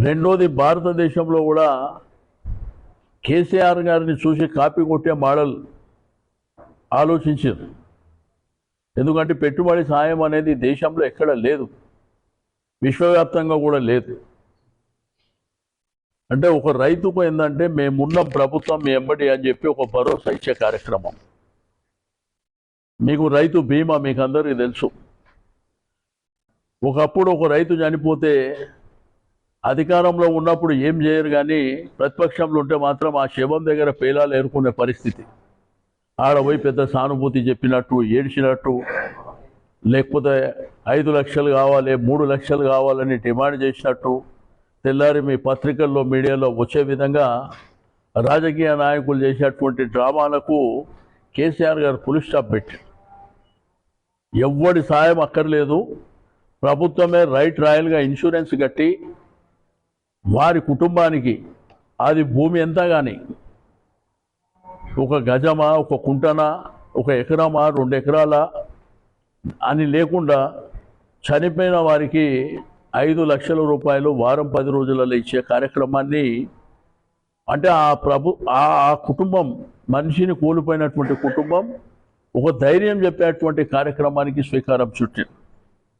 రెండోది భారతదేశంలో కూడా కేసీఆర్ గారిని చూసి కాపీ కొట్టే మోడల్ ఆలోచించారు. ఎందుకంటే పెట్టుబడి సాయం అనేది దేశంలో ఎక్కడ లేదు, విశ్వవ్యాప్తంగా కూడా లేదు. అంటే ఒక రైతుకు ఏంటంటే మేమున్న ప్రభుత్వం మీ ఎంబడి అని చెప్పి ఒక భరోసా ఇచ్చే కార్యక్రమం. మీకు రైతు బీమా మీకు అందరికీ తెలుసు. ఒకప్పుడు ఒక రైతు చనిపోతే అధికారంలో ఉన్నప్పుడు ఏం చేయరు, కానీ ప్రతిపక్షంలో ఉంటే మాత్రం ఆ శవం దగ్గర పేలాలు ఏరుకునే పరిస్థితి. ఆడ పోయి పెద్ద సానుభూతి చెప్పినట్టు, ఏడ్చినట్టు, లేకపోతే 5 లక్షలు కావాలి 3 లక్షలు కావాలని డిమాండ్ చేసినట్టు తెల్లారి మీ పత్రికల్లో మీడియాలో వచ్చే విధంగా రాజకీయ నాయకులు చేసేటువంటి డ్రామాలకు కేసీఆర్ గారు ఫుల్ స్టాప్ పెట్టారు. ఎవ్వడి సాయం అక్కర్లేదు, ప్రభుత్వమే రైట్ రాయల్గా ఇన్సూరెన్స్ కట్టి వారి కుటుంబానికి అది భూమి ఎంత కానీ, ఒక గజమా, ఒక కుంటనా, ఒక ఎకరమా, 2 ఎకరాల అని లేకుండా చనిపోయిన వారికి 5 లక్షల రూపాయలు వారం 10 రోజులలో ఇచ్చే కార్యక్రమాన్ని, అంటే ఆ కుటుంబం, మనిషిని కోల్పోయినటువంటి కుటుంబం ఒక ధైర్యం చెప్పేటువంటి కార్యక్రమానికి శ్రీకారం చుట్టారు.